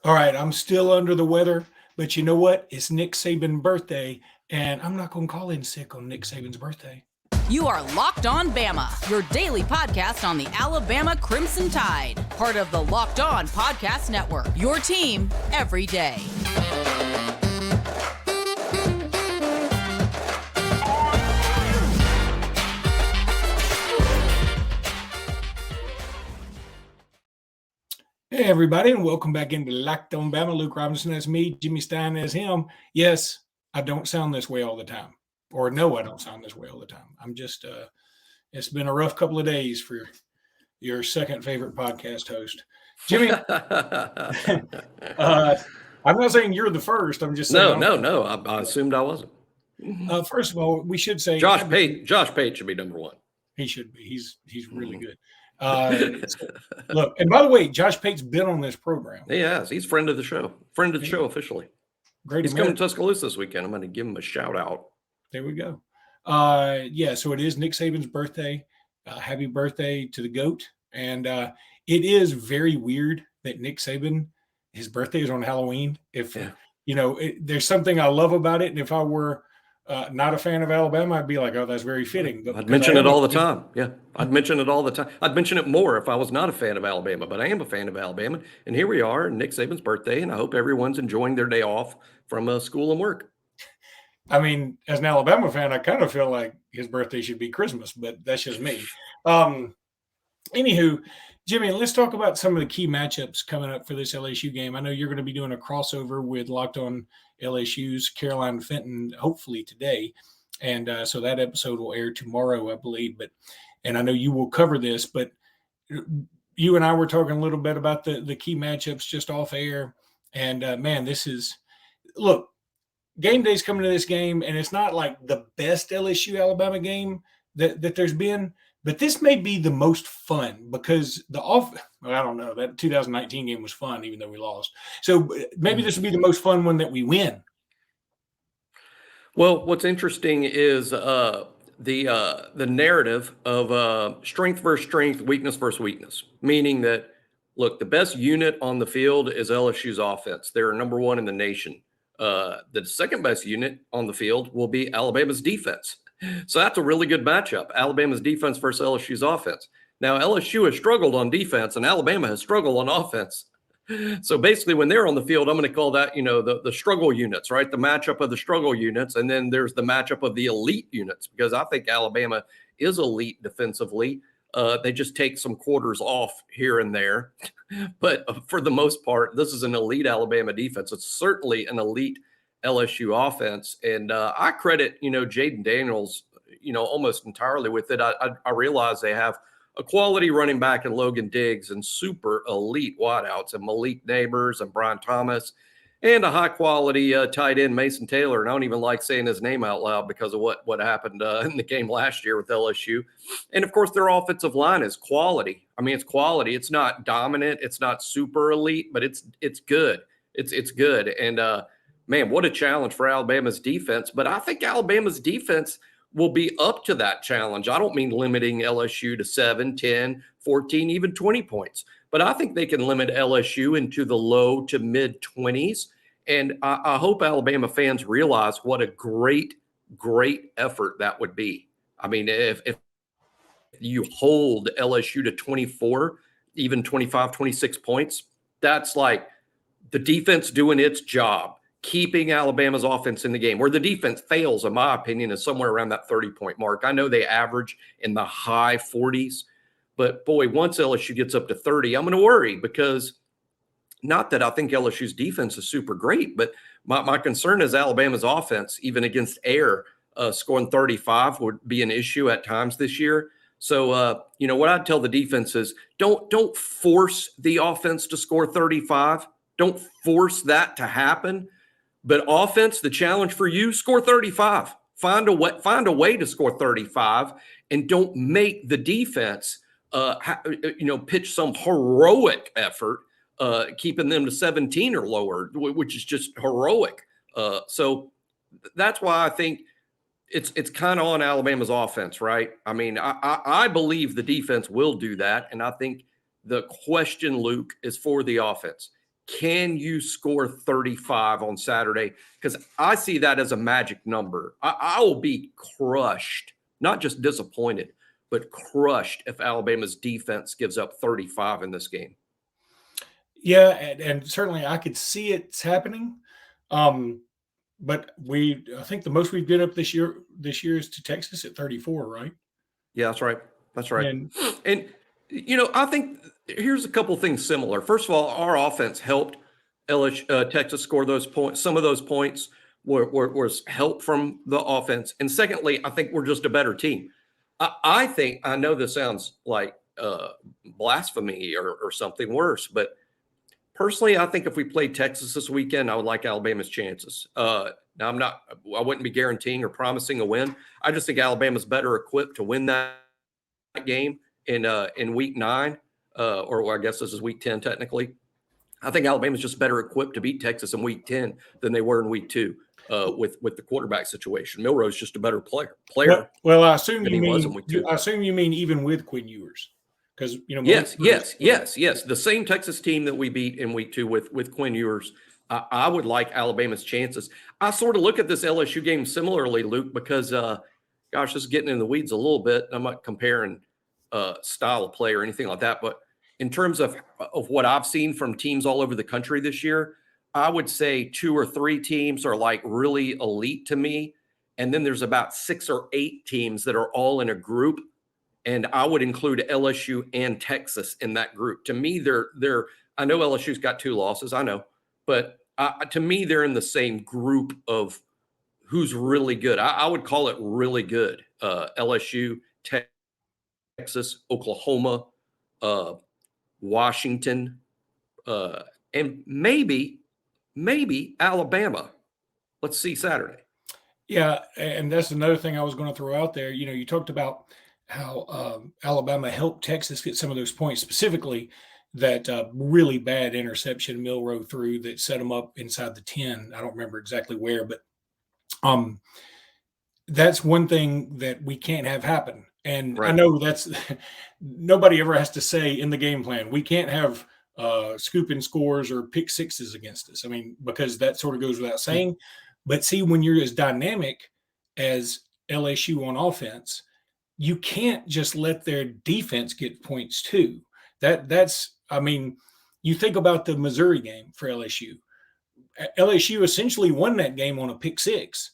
All right, I'm still under the weather, but you know what? It's Nick Saban's birthday, and I'm not going to call in sick on Nick Saban's birthday. You are Locked On Bama, your daily podcast on the Alabama Crimson Tide. Part of the Locked On Podcast Network, your team every day. Hey, everybody, and welcome back into Locked On Bama. Luke Robinson, that's me. Jimmy Stein, that's him. Yes, I don't sound this way all the time. Or no, I don't sound this way all the time. I'm just, it's been a rough couple of days for your second favorite podcast host. Jimmy, I'm not saying you're the first. I'm just saying. No. I assumed I wasn't. First of all, we should say Josh Pate should be number one. He should be. He's really good. Look, and by the way, Josh Pate's been on this program. He has. He's friend of the show. Friend of the show officially. Great. He's coming to Tuscaloosa this weekend. I'm going to give him a shout out. There we go. So it is Nick Saban's birthday. Happy birthday to the GOAT. And it is very weird that Nick Saban, his birthday is on Halloween. There's something I love about it. And if I were not a fan of Alabama, I'd be like, oh, that's very fitting. But I'd mention it all the time. Yeah, I'd mention it all the time. I'd mention it more if I was not a fan of Alabama, but I am a fan of Alabama. And here we are, Nick Saban's birthday, and I hope everyone's enjoying their day off from school and work. I mean, as an Alabama fan, I kind of feel like his birthday should be Christmas, but that's just me. Anywho, Jimmy, let's talk about some of the key matchups coming up for this LSU game. I know you're going to be doing a crossover with Locked On LSU's Carolina Fenton, hopefully today. And so that episode will air tomorrow, I believe. And I know you will cover this, but you and I were talking a little bit about the key matchups just off air. And man, look, game day's coming to this game, and it's not like the best LSU Alabama game that there's been, but this may be the most fun because I don't know, that 2019 game was fun, even though we lost. So maybe this will be the most fun one that we win. Well, what's interesting is the narrative of strength versus strength, weakness versus weakness, meaning that, look, the best unit on the field is LSU's offense. They're number one in the nation. The second best unit on the field will be Alabama's defense. So that's a really good matchup, Alabama's defense versus LSU's offense. Now, LSU has struggled on defense, and Alabama has struggled on offense. So basically, when they're on the field, I'm going to call that, the struggle units, right? The matchup of the struggle units, and then there's the matchup of the elite units, because I think Alabama is elite defensively. They just take some quarters off here and there. But for the most part, this is an elite Alabama defense. It's certainly an elite LSU offense. And I credit, Jayden Daniels, almost entirely with it. I realize they have a quality running back in Logan Diggs and super elite wideouts and Malik Neighbors and Brian Thomas and a high-quality tight end, Mason Taylor. And I don't even like saying his name out loud because of what happened in the game last year with LSU. And, of course, their offensive line is quality. I mean, it's quality. It's not dominant. It's not super elite, but it's good. It's good. And, man, what a challenge for Alabama's defense. But I think Alabama's defense will be up to that challenge. I don't mean limiting LSU to 7, 10, 14, even 20 points. But I think they can limit LSU into the low to mid-20s. And I hope Alabama fans realize what a great effort that would be. I mean, if you hold LSU to 24, even 25, 26 points, that's like the defense doing its job, keeping Alabama's offense in the game. Where the defense fails, in my opinion, is somewhere around that 30-point mark. I know they average in the high 40s, but boy, once LSU gets up to 30, I'm going to worry, because not that I think LSU's defense is super great, but my concern is Alabama's offense, even against air, scoring 35 would be an issue at times this year. So, what I'd tell the defense is don't force the offense to score 35. Don't force that to happen. But offense, the challenge for you, score 35. Find a way to score 35, and don't make the defense, pitch some heroic effort, keeping them to 17 or lower, which is just heroic. So that's why I think it's kind of on Alabama's offense, right? I mean, I believe the defense will do that, and I think the question, Luke, is for the offense. Can you score 35 on Saturday? Because I see that as a magic number. I will be crushed, not just disappointed, but crushed if Alabama's defense gives up 35 in this game. Yeah, and certainly I could see it's happening. But I think the most we've been up this year is to Texas at 34, right? Yeah, that's right. That's right. And I think here's a couple things similar. First of all, our offense helped Texas score those points. Some of those points was help from the offense. And secondly, I think we're just a better team. I know this sounds like blasphemy or something worse, but personally, I think if we played Texas this weekend, I would like Alabama's chances. Now, I wouldn't be guaranteeing or promising a win. I just think Alabama's better equipped to win that game in week 9, or I guess this is week 10 technically. I think Alabama's just better equipped to beat Texas in week 10 than they were in week 2 with the quarterback situation. Milroe's just a better player. Well, I assume you mean even with Quinn Ewers. Because yes. The same Texas team that we beat in week 2 with Quinn Ewers, I would like Alabama's chances. I sort of look at this LSU game similarly, Luke, because this is getting in the weeds a little bit. I'm not comparing style of play or anything like that, but in terms of what I've seen from teams all over the country this year, I would say 2 or 3 teams are like really elite to me, and then there's about 6 or 8 teams that are all in a group. And I would include LSU and Texas in that group. To me, they're. I know LSU's got 2 losses. I know, but to me, they're in the same group of who's really good. I would call it really good. LSU, Texas, Oklahoma, Washington, and maybe Alabama. Let's see Saturday. Yeah, and that's another thing I was going to throw out there. You talked about how Alabama helped Texas get some of those points, specifically that really bad interception Milroe threw that set them up inside the 10. I don't remember exactly where, but that's one thing that we can't have happen. And right. I know that's nobody ever has to say in the game plan, we can't have scooping scores or pick sixes against us. I mean, because that sort of goes without saying. But see, when you're as dynamic as LSU on offense, you can't just let their defense get points too. You think about the Missouri game for LSU. LSU essentially won that game on a pick 6.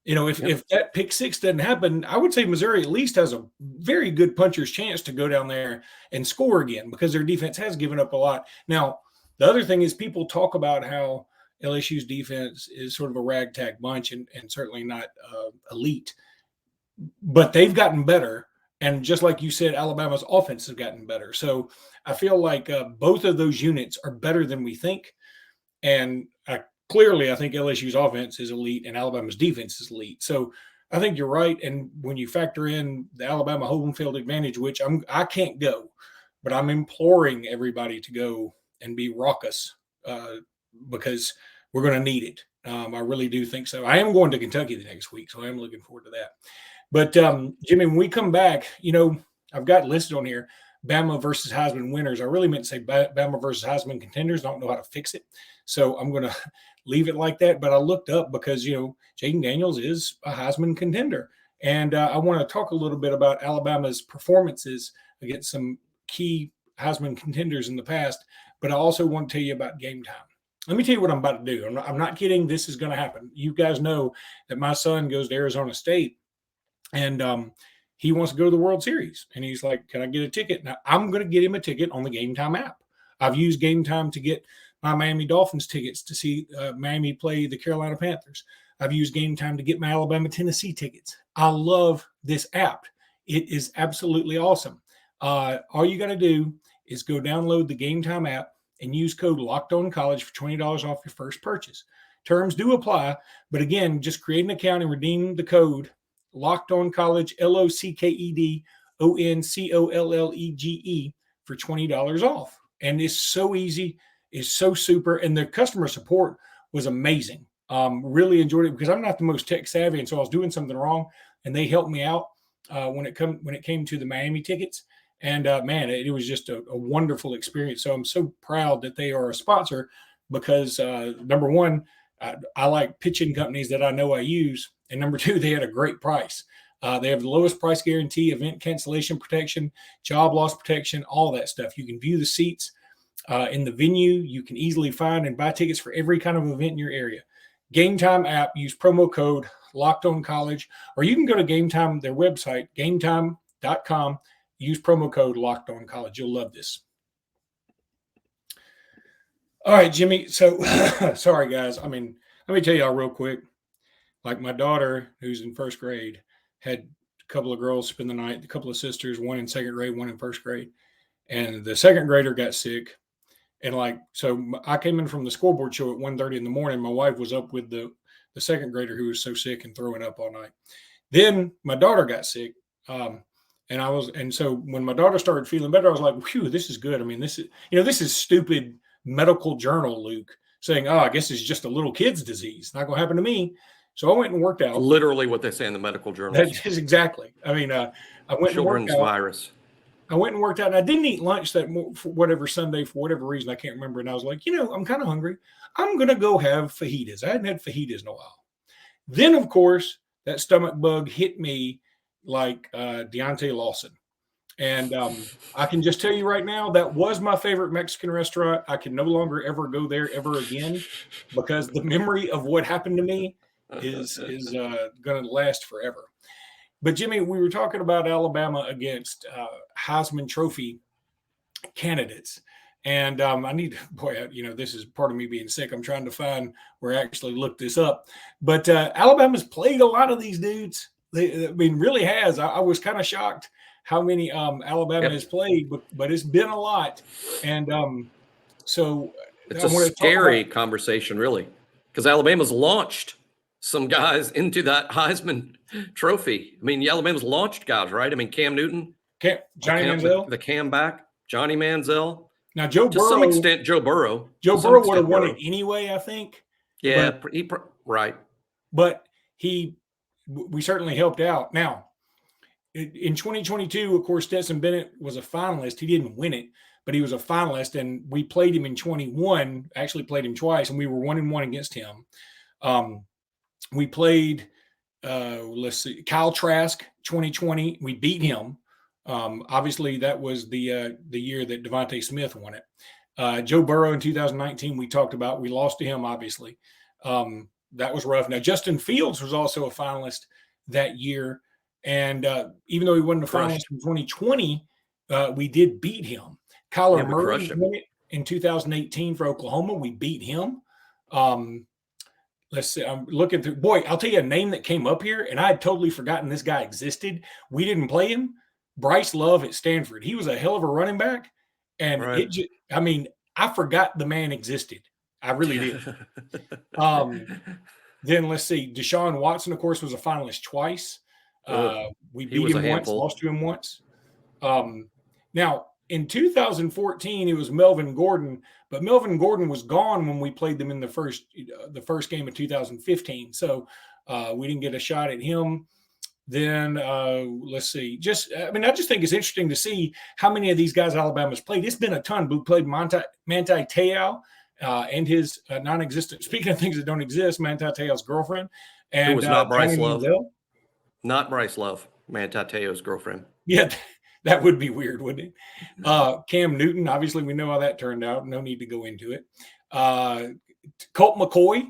If that pick 6 doesn't happen, I would say Missouri at least has a very good puncher's chance to go down there and score again because their defense has given up a lot. Now, the other thing is people talk about how LSU's defense is sort of a ragtag bunch and certainly not elite. But they've gotten better. And just like you said, Alabama's offense has gotten better. So I feel like both of those units are better than we think. And clearly, I think LSU's offense is elite and Alabama's defense is elite. So I think you're right. And when you factor in the Alabama home field advantage, which I can't go, but I'm imploring everybody to go and be raucous because we're going to need it. I really do think so. I am going to Kentucky the next week, so I am looking forward to that. But, Jimmy, when we come back, I've got listed on here Bama versus Heisman winners. I really meant to say Bama versus Heisman contenders. I don't know how to fix it. So I'm going to leave it like that. But I looked up because, Jayden Daniels is a Heisman contender. And I want to talk a little bit about Alabama's performances against some key Heisman contenders in the past. But I also want to tell you about Gametime. Let me tell you what I'm about to do. I'm not kidding. This is going to happen. You guys know that my son goes to Arizona State. And he wants to go to the World Series. And he's like, can I get a ticket? Now, I'm going to get him a ticket on the Gametime app. I've used Gametime to get my Miami Dolphins tickets to see Miami play the Carolina Panthers. I've used Gametime to get my Alabama-Tennessee tickets. I love this app. It is absolutely awesome. All you got to do is go download the Gametime app and use code LOCKEDONCollege for $20 off your first purchase. Terms do apply. But again, just create an account and redeem the code Locked On College, LOCKEDONCOLLEGE for $20 off. And it's so easy. It's so super. And the customer support was amazing. Really enjoyed it because I'm not the most tech savvy. And so I was doing something wrong and they helped me out when it came to the Miami tickets. And man, it was just a wonderful experience. So I'm so proud that they are a sponsor because number one, I like pitching companies that I know I use, and number two, they had a great price. They have the lowest price guarantee, event cancellation protection, job loss protection, all that stuff. You can view the seats in the venue. You can easily find and buy tickets for every kind of event in your area. Gametime app, use promo code LockedOnCollege, or you can go to Gametime, their website, gametime.com, use promo code LockedOnCollege. You'll love this. All right, Jimmy. So, sorry, guys. I mean, let me tell y'all real quick. Like my daughter, who's in first grade, had a couple of girls spend the night, a couple of sisters, one in second grade, one in first grade. And the second grader got sick. And so I came in from the scoreboard show at 1:30 in the morning. My wife was up with the second grader who was so sick and throwing up all night. Then my daughter got sick. And so when my daughter started feeling better, I was like, whew, this is good. I mean, this is stupid medical journal, Luke, saying, I guess it's just a little kid's disease. Not going to happen to me. So I went and worked out. Literally what they say in the medical journals. That is exactly. I mean, I went Children's and worked out. virus. I went and worked out, and I didn't eat lunch for whatever Sunday, for whatever reason, I can't remember. And I was like, I'm kind of hungry. I'm going to go have fajitas. I hadn't had fajitas in a while. Then, of course, that stomach bug hit me like Deontay Lawson. And I can just tell you right now, that was my favorite Mexican restaurant. I can no longer ever go there ever again because the memory of what happened to me is going to last forever. But, Jimmy, we were talking about Alabama against Heisman Trophy candidates. And I need – this is part of me being sick. I'm trying to find where I actually looked this up. But Alabama's played a lot of these dudes. Really has. I was kind of shocked how many Alabama has played, but it's been a lot. And so – it's a scary conversation, really, because Alabama's launched some guys into that Heisman Trophy. I mean, Alabama's launched guys, right? I mean, Cam Newton, Johnny Manziel, the Cam back, Johnny Manziel. Now, Joe Burrow, to some extent, Joe Burrow. Joe Burrow would have won it anyway, I think. Yeah, right. But we certainly helped out. Now, in 2022, of course, Stetson Bennett was a finalist. He didn't win it, but he was a finalist, and we played him in 21. Actually, played him twice, and we were 1-1 against him. We played, Kyle Trask, 2020. We beat him. Obviously, that was the year that Devontae Smith won it. Joe Burrow in 2019, we talked about. We lost to him, obviously. That was rough. Now, Justin Fields was also a finalist that year. And even though he wasn't a finalist in 2020, we did beat him. Kyler Murray won it in 2018 for Oklahoma. We beat him. Let's see. I'm looking through. Boy, I'll tell you a name that came up here, and I had totally forgotten this guy existed. We didn't play him. Bryce Love at Stanford. He was a hell of a running back. And I forgot the man existed. I really did. Then let's see. Deshaun Watson, of course, was a finalist twice. We beat him once, lost to him once. Now, in 2014, it was Melvin Gordon, but Melvin Gordon was gone when we played them in the first game of 2015. So we didn't get a shot at him. Then let's see. I just think it's interesting to see how many of these guys Alabama's played. It's been a ton. We played Manti Te'o and his non-existent. Speaking of things that don't exist, Manti Te'o's girlfriend, and it was not Bryce Love. Manziel. Not Bryce Love, Manti Te'o's girlfriend. Yeah, that would be weird, wouldn't it? Cam Newton, obviously, we know how that turned out. No need to go into it. Colt McCoy,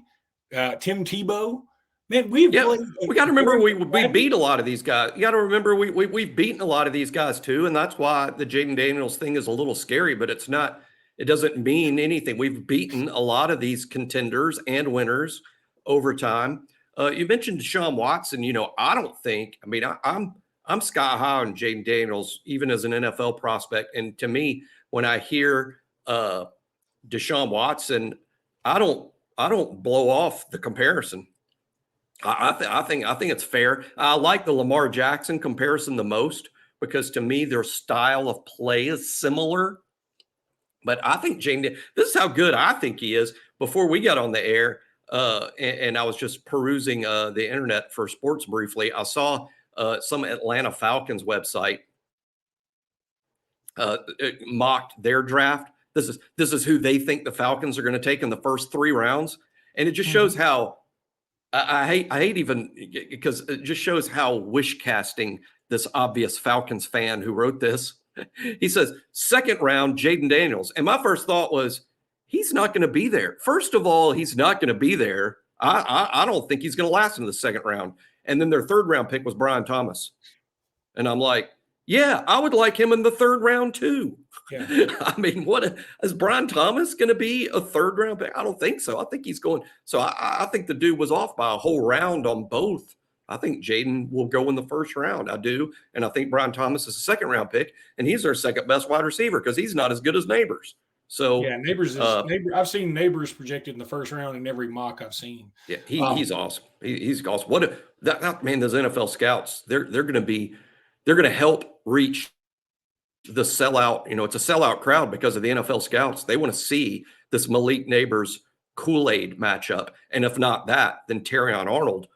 Tim Tebow. Man, we got to remember we beat a lot of these guys. You got to remember we've beaten a lot of these guys too, and that's why the Jayden Daniels thing is a little scary. But it's not. It doesn't mean anything. We've beaten a lot of these contenders and winners over time. You mentioned Deshaun Watson. I don't think. I mean, I'm sky high on Jayden Daniels, even as an NFL prospect. And to me, when I hear Deshaun Watson, I don't blow off the comparison. I think it's fair. I like the Lamar Jackson comparison the most because to me their style of play is similar. But I think Jayden, this is how good I think he is. Before we got on the air, and I was just perusing the internet for sports briefly, I saw some Atlanta Falcons website mocked their draft. This is who they think the Falcons are going to take in the first 3 rounds. And it just shows how I hate even because it just shows how wish casting this obvious Falcons fan who wrote this. He says, 2nd round, Jayden Daniels. And my first thought was, he's not going to be there. First of all, he's not going to be there. I don't think he's going to last in the 2nd round. And then their 3rd round pick was Brian Thomas. And I'm like, yeah, I would like him in the 3rd round too. Yeah. I mean, is Brian Thomas going to be a 3rd round pick? I don't think so. I think he's going. So I think the dude was off by a whole round on both. I think Jayden will go in the 1st round. I do. And I think Brian Thomas is a 2nd round pick. And he's their 2nd best wide receiver because he's not as good as Neighbors. So yeah, Neighbors is I've seen Neighbors projected in the 1st round in every mock I've seen. Yeah, he's awesome. He's awesome. Man, those NFL scouts, they're going to help reach the sellout. It's a sellout crowd because of the NFL scouts. They want to see this Malik Neighbors Kool-Aid matchup. And if not that, then Terrion Arnold,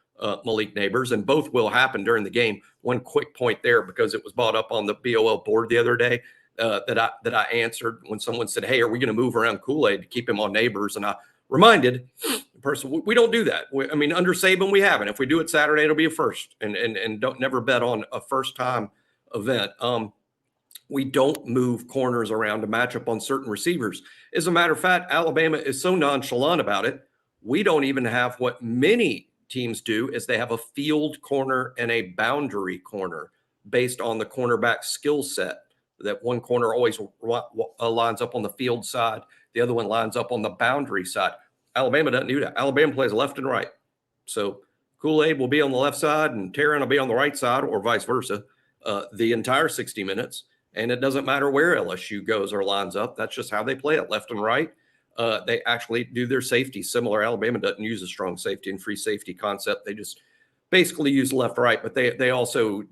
Malik Neighbors, and both will happen during the game. One quick point there, because it was brought up on the BOL board the other day that I answered when someone said, hey, are we going to move around Kool-Aid to keep him on Neighbors? And I reminded the person, we don't do that. Under Saban, we haven't. If we do it Saturday, it'll be a first, and don't never bet on a first-time event. We don't move corners around to match up on certain receivers. As a matter of fact, Alabama is so nonchalant about it. We don't even have what many teams do, is they have a field corner and a boundary corner based on the cornerback skill set. That one corner always lines up on the field side. The other one lines up on the boundary side. Alabama doesn't do that. Alabama plays left and right. So Kool-Aid will be on the left side and Terrion will be on the right side, or vice versa, the entire 60 minutes. And it doesn't matter where LSU goes or lines up. That's just how they play it, left and right. They actually do their safety similar. Alabama doesn't use a strong safety and free safety concept. They just basically use left, right, but they also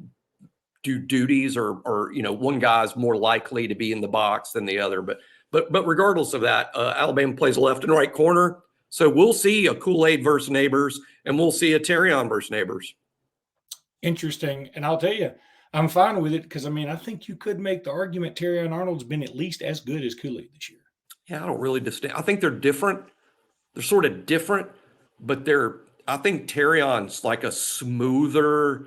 do duties or one guy's more likely to be in the box than the other. But regardless of that, Alabama plays left and right corner. So we'll see a Kool-Aid versus Neighbors, and we'll see a Terrion versus Neighbors. Interesting. And I'll tell you, I'm fine with it because, I think you could make the argument Terrion Arnold's been at least as good as Kool-Aid this year. Yeah, I don't really distinct. I think they're different. They're sort of different, but I think Terrion's like a smoother,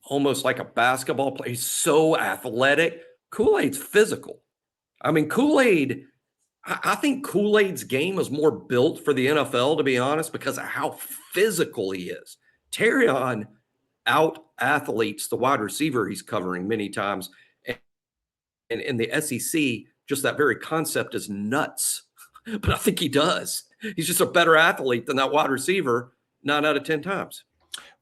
almost like a basketball player. He's so athletic. Kool-Aid's physical. Kool-Aid, I think Kool-Aid's game is more built for the NFL, to be honest, because of how physical he is. Terrion out-athletes the wide receiver he's covering many times. And in the SEC, just that very concept is nuts. But I think he does. He's just a better athlete than that wide receiver 9 out of 10 times.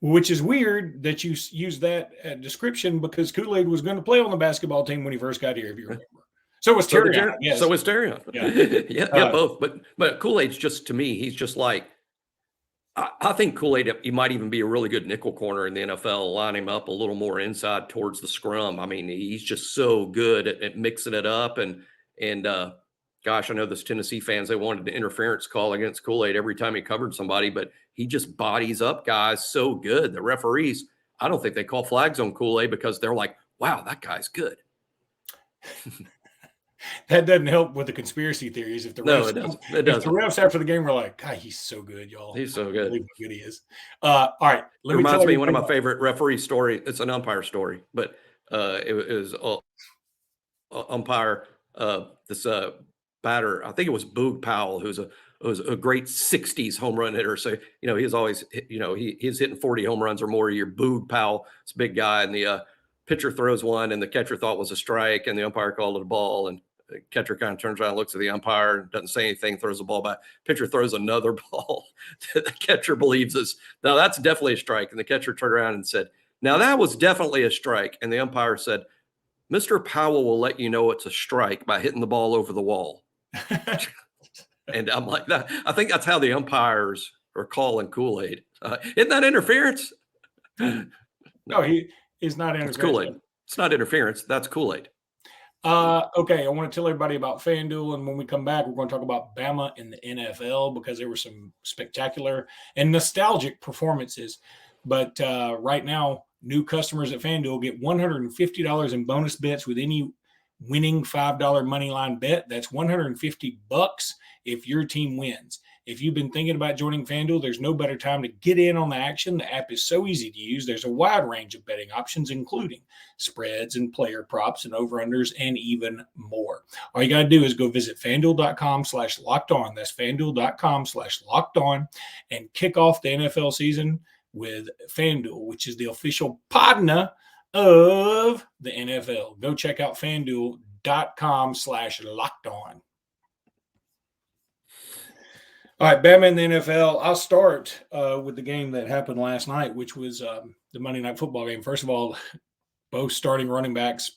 Which is weird that you use that description, because Kool-Aid was going to play on the basketball team when he first got here, if you remember. So was Terrion. So was Terrion. Yeah, both. But Kool-Aid's just, to me, he's just like, I think Kool-Aid, he might even be a really good nickel corner in the NFL, line him up a little more inside towards the scrum. He's just so good at mixing it up. And gosh, I know those Tennessee fans, they wanted an interference call against Kool-Aid every time he covered somebody, but he just bodies up guys so good. The referees, I don't think they call flags on Kool-Aid because they're like, wow, that guy's good. That doesn't help with the conspiracy theories. If the refs, it doesn't. If the refs after the game were like, God, he's so good, y'all. He's so good. How good he is. All right. It reminds me of one of my favorite referee story. It's an umpire story, but it was umpire, this batter, I think it was Boog Powell, who's a great 60s home run hitter. So, he's always, he's hitting 40 home runs or more a year. Boog Powell, it's a big guy. And the pitcher throws one and the catcher thought was a strike and the umpire called it a ball. And the catcher kind of turns around, looks at the umpire, doesn't say anything, throws the ball back. Pitcher throws another ball that the catcher believes is, now that's definitely a strike. And the catcher turned around and said, now that was definitely a strike. And the umpire said, Mr. Powell will let you know it's a strike by hitting the ball over the wall. And I'm like, that. I think that's how the umpires are calling Kool-Aid. Isn't that interference? No, he is not interference. It's Kool-Aid. It's not interference. That's Kool-Aid. Okay, I want to tell everybody about FanDuel, and when we come back, we're going to talk about Bama in the NFL because there were some spectacular and nostalgic performances. But right now, new customers at FanDuel get $150 in bonus bets with any winning $5 moneyline bet. That's $150 if your team wins. If you've been thinking about joining FanDuel, there's no better time to get in on the action. The app is so easy to use. There's a wide range of betting options, including spreads and player props and over-unders and even more. All you got to do is go visit FanDuel.com/lockedon. That's FanDuel.com/lockedon and kick off the NFL season with FanDuel, which is the official partner of the NFL. Go check out FanDuel.com/lockedon. All right, Bama in the NFL. I'll start with the game that happened last night, which was the Monday Night Football game. First of all, both starting running backs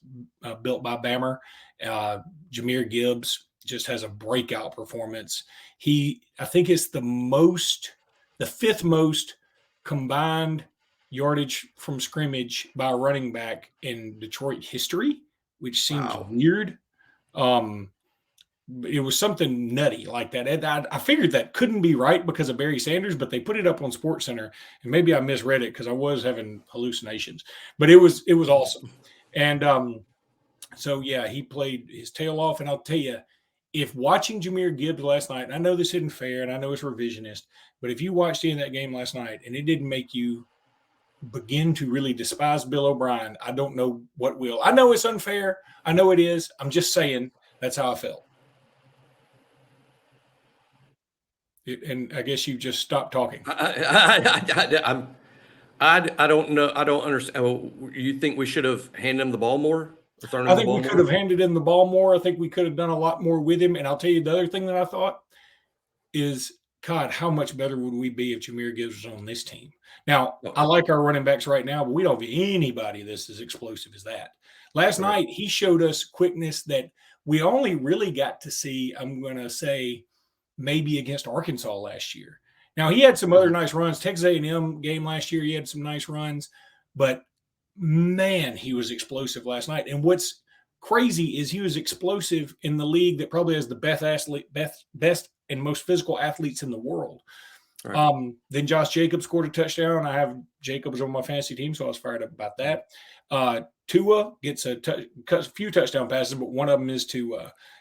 built by Bama. Jahmyr Gibbs just has a breakout performance. I think it's the fifth most combined yardage from scrimmage by a running back in Detroit history, which seems weird. It was something nutty like that. I figured that couldn't be right because of Barry Sanders, but they put it up on SportsCenter, and maybe I misread it because I was having hallucinations. But it was awesome, and so yeah, he played his tail off. And I'll tell you, if watching Jahmyr Gibbs last night, and I know this isn't fair, and I know it's revisionist, but if you watched any of that game last night and it didn't make you begin to really despise Bill O'Brien, I don't know what will. I know it's unfair. I know it is. I'm just saying that's how I felt. And I guess you just stopped talking. I don't know. I don't understand. You think we should have handed him the ball more? I think we could have handed him the ball more. I think we could have done a lot more with him. And I'll tell you the other thing that I thought is, God, how much better would we be if Jahmyr Gibbs was on this team? Now, I like our running backs right now, but we don't have anybody that's as explosive as that. Last night, he showed us quickness that we only really got to see, I'm going to say, maybe against Arkansas last year. Now, he had some other nice runs. Texas A&M game last year, he had some nice runs. But, man, he was explosive last night. And what's crazy is he was explosive in the league that probably has the best and most physical athletes in the world. Right. Then Josh Jacobs scored a touchdown. I have Jacobs on my fantasy team, so I was fired up about that. Tua gets a few touchdown passes, but one of them is to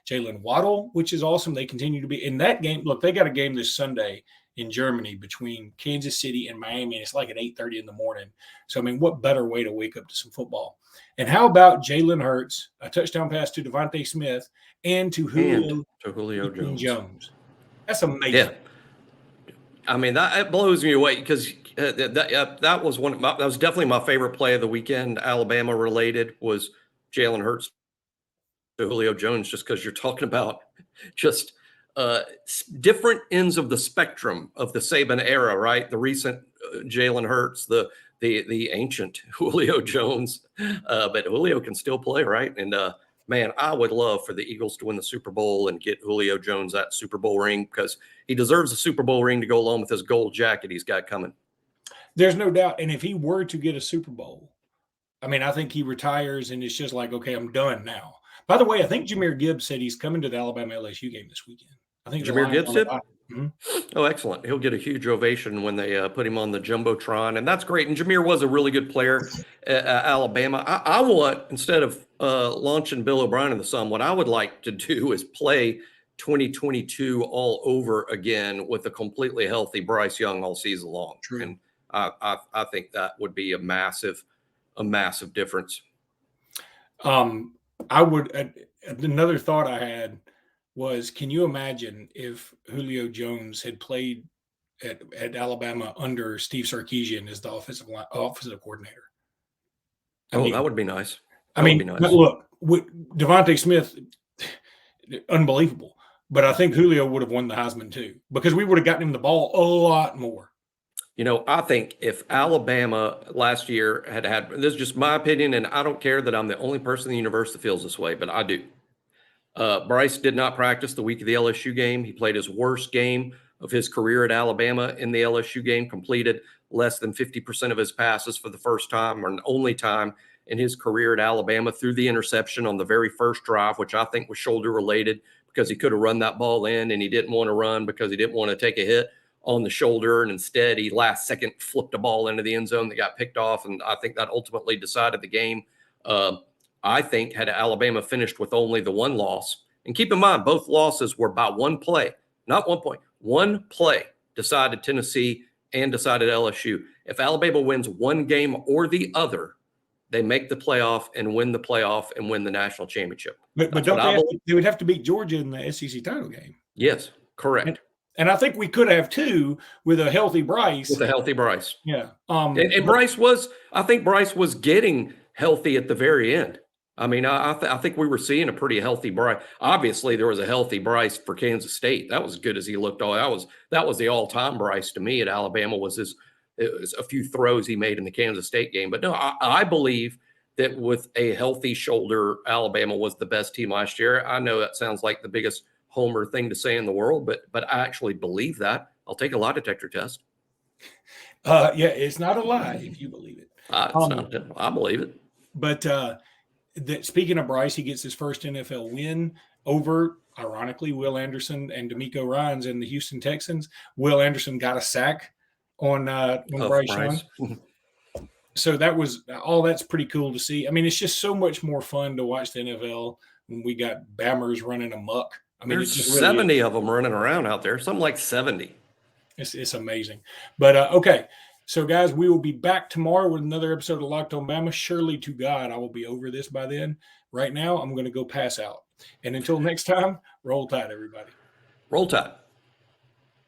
Jalen Waddle, which is awesome. They continue to be in that game. Look, they got a game this Sunday in Germany between Kansas City and Miami, and it's like at 8:30 in the morning. So, I mean, what better way to wake up to some football? And how about Jalen Hurts, a touchdown pass to Devontae Smith and to Julio Jones? That's amazing. Yeah. I mean, that blows me away because that was definitely my favorite play of the weekend. Alabama related was Jalen Hurts to Julio Jones, just because you're talking about just different ends of the spectrum of the Saban era, right? The recent Jalen Hurts, the ancient Julio Jones, but Julio can still play, right? And man, I would love for the Eagles to win the Super Bowl and get Julio Jones that Super Bowl ring, because he deserves a Super Bowl ring to go along with his gold jacket he's got coming. There's no doubt. And if he were to get a Super Bowl, I mean, I think he retires and it's just like, okay, I'm done now. By the way, I think Jahmyr Gibbs said he's coming to the Alabama LSU game this weekend. I think Jahmyr Gibbs did? Mm-hmm. Oh, excellent. He'll get a huge ovation when they put him on the Jumbotron, and that's great. And Jahmyr was a really good player at Alabama. I want, instead of launching Bill O'Brien in the sun, what I would like to do is play 2022 all over again with a completely healthy Bryce Young all season long. True. And I think that would be a massive difference. I would, another thought I had was, can you imagine if Julio Jones had played at Alabama under Steve Sarkisian as the offensive coordinator? I mean, that would be nice. Look, Devontae Smith, unbelievable. But I think Julio would have won the Heisman too, because we would have gotten him the ball a lot more. You know, I think if Alabama last year had this is just my opinion, and I don't care that I'm the only person in the universe that feels this way, but I do. Bryce did not practice the week of the LSU game. He played his worst game of his career at Alabama in the LSU game, completed less than 50% of his passes for the first time, or an only time in his career at Alabama, through the interception on the very first drive, which I think was shoulder related, because he could have run that ball in and he didn't want to run because he didn't want to take a hit on the shoulder. And instead he last second flipped a ball into the end zone that got picked off. And I think that ultimately decided the game. I think, had Alabama finished with only the one loss. And keep in mind, both losses were by one play, not 1 point. One play decided Tennessee and decided LSU. If Alabama wins one game or the other, they make the playoff and win the national championship. But they would have to beat Georgia in the SEC title game. Yes, correct. And I think we could have too with a healthy Bryce. With a healthy Bryce. Yeah. And Bryce I think Bryce was getting healthy at the very end. I mean, I think we were seeing a pretty healthy Bryce. Obviously, there was a healthy Bryce for Kansas State. That was as good as he looked. That was the all-time Bryce to me at Alabama. It was a few throws he made in the Kansas State game. But no, I believe that with a healthy shoulder, Alabama was the best team last year. I know that sounds like the biggest homer thing to say in the world, but I actually believe that. I'll take a lie detector test. Yeah, it's not a lie if you believe it. I believe it. But speaking of Bryce, he gets his first NFL win over, ironically, Will Anderson and DeMeco Ryans and the Houston Texans. Will Anderson got a sack on Bryce Young. So that's pretty cool to see. I mean, it's just so much more fun to watch the NFL when we got Bammers running amok. I mean, there's 70 of them running around out there, something like 70. It's amazing. But okay. So, guys, we will be back tomorrow with another episode of Locked on Bama. Surely to God, I will be over this by then. Right now, I'm going to go pass out. And until next time, roll tide, everybody. Roll tide.